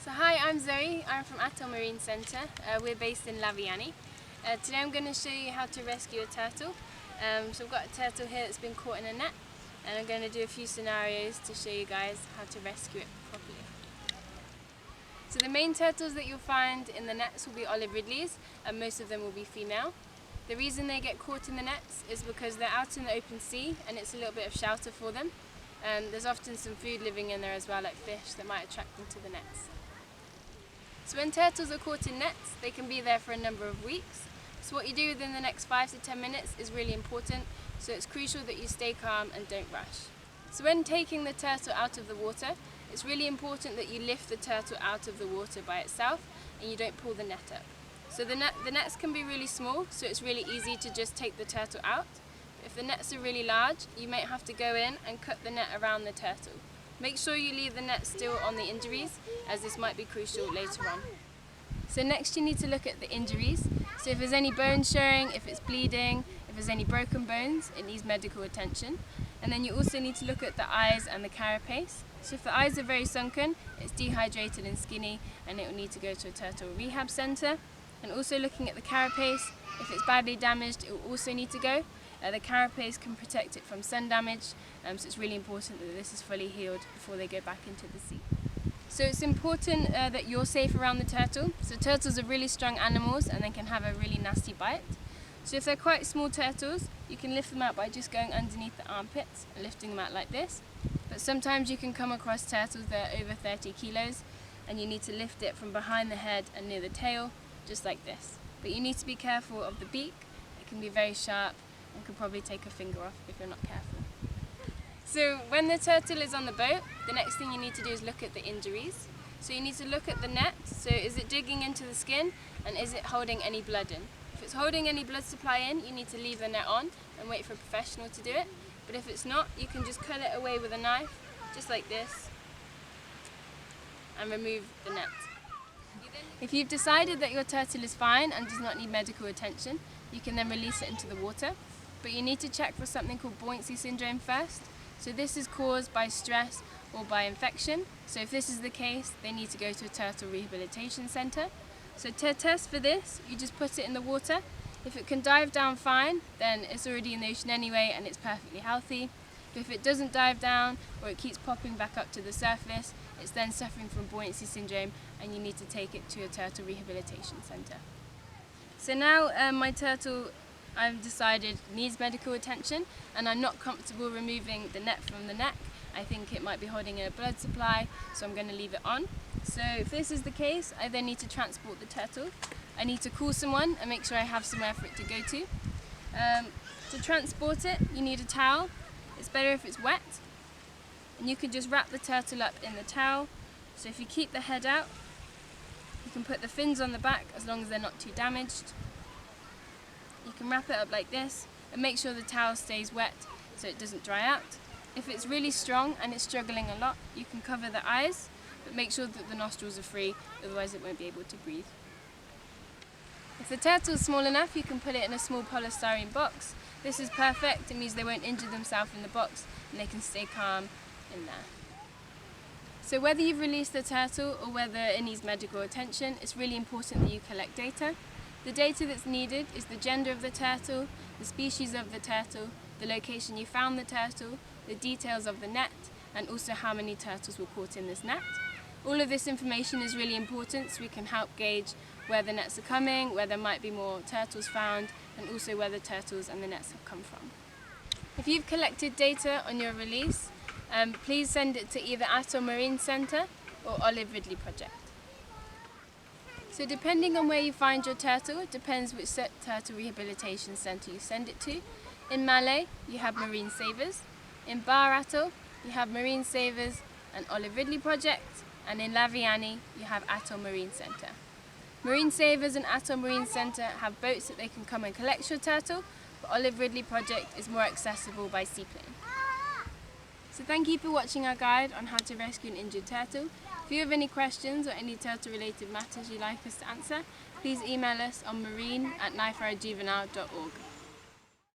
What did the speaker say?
So hi, I'm Zoe. I'm from Atoll Marine Centre. We're based in Laviani. Today I'm going to show you how to rescue a turtle. So I've got a turtle here that's been caught in a net, and I'm going to do a few scenarios to show you guys how to rescue it properly. So the main turtles that you'll find in the nets will be olive ridleys, and most of them will be female. The reason they get caught in the nets is because they're out in the open sea and it's a little bit of shelter for them. There's often some food living in there as well, like fish, that might attract them to the nets. So when turtles are caught in nets, they can be there for a number of weeks. So what you do within the next 5 to 10 minutes is really important, so it's crucial that you stay calm and don't rush. So when taking the turtle out of the water, it's really important that you lift the turtle out of the water by itself and you don't pull the net up. So the nets can be really small, so it's really easy to just take the turtle out. If the nets are really large, you might have to go in and cut the net around the turtle. Make sure you leave the net still on the injuries, as this might be crucial later on. So next you need to look at the injuries. So if there's any bones showing, if it's bleeding, if there's any broken bones, it needs medical attention. And then you also need to look at the eyes and the carapace. So if the eyes are very sunken, it's dehydrated and skinny, and it will need to go to a turtle rehab centre. And also looking at the carapace, if it's badly damaged, it will also need to go. The carapace can protect it from sun damage, so it's really important that this is fully healed before they go back into the sea. So it's important that you're safe around the turtle. So turtles are really strong animals and they can have a really nasty bite. So if they're quite small turtles, you can lift them out by just going underneath the armpits and lifting them out like this. But sometimes you can come across turtles that are over 30 kilos and you need to lift it from behind the head and near the tail, just like this. But you need to be careful of the beak. It can be very sharp and could probably take a finger off if you're not careful. So when the turtle is on the boat, the next thing you need to do is look at the injuries. So you need to look at the net. So is it digging into the skin, and is it holding any blood in? If it's holding any blood supply in, you need to leave the net on and wait for a professional to do it. But if it's not, you can just cut it away with a knife, just like this, and remove the net. If you've decided that your turtle is fine and does not need medical attention, you can then release it into the water. But you need to check for something called buoyancy syndrome first. So this is caused by stress or by infection. So if this is the case, they need to go to a turtle rehabilitation centre. So to test for this, you just put it in the water. If it can dive down fine, then it's already in the ocean anyway and it's perfectly healthy. But if it doesn't dive down or it keeps popping back up to the surface, it's then suffering from buoyancy syndrome and you need to take it to a turtle rehabilitation centre. So now my turtle, I've decided, needs medical attention, and I'm not comfortable removing the net from the neck. I think it might be holding in a blood supply, so I'm going to leave it on. So if this is the case, I then need to transport the turtle. I need to call someone and make sure I have somewhere for it to go to. To transport it, you need a towel. It's better if it's wet. And you can just wrap the turtle up in the towel. So if you keep the head out, you can put the fins on the back as long as they're not too damaged. You can wrap it up like this and make sure the towel stays wet so it doesn't dry out. If it's really strong and it's struggling a lot, you can cover the eyes, but make sure that the nostrils are free, otherwise it won't be able to breathe. If the turtle is small enough, you can put it in a small polystyrene box. This is perfect. It means they won't injure themselves in the box and they can stay calm in there. So whether you've released the turtle or whether it needs medical attention, it's really important that you collect data. The data that's needed is the gender of the turtle, the species of the turtle, the location you found the turtle, the details of the net, and also how many turtles were caught in this net. All of this information is really important so we can help gauge where the nets are coming, where there might be more turtles found, and also where the turtles and the nets have come from. If you've collected data on your release, please send it to either Atoll Marine Centre or Olive Ridley Project. So depending on where you find your turtle, it depends which turtle rehabilitation centre you send it to. In Malé, you have Marine Savers. In Bar Atoll, you have Marine Savers and Olive Ridley Project. And in Laviani, you have Atoll Marine Centre. Marine Savers and Atoll Marine Centre have boats that they can come and collect your turtle, but Olive Ridley Project is more accessible by seaplane. So thank you for watching our guide on how to rescue an injured turtle. If you have any questions or any turtle-related matters you'd like us to answer, please email us on marine@nifarajuvenile.org.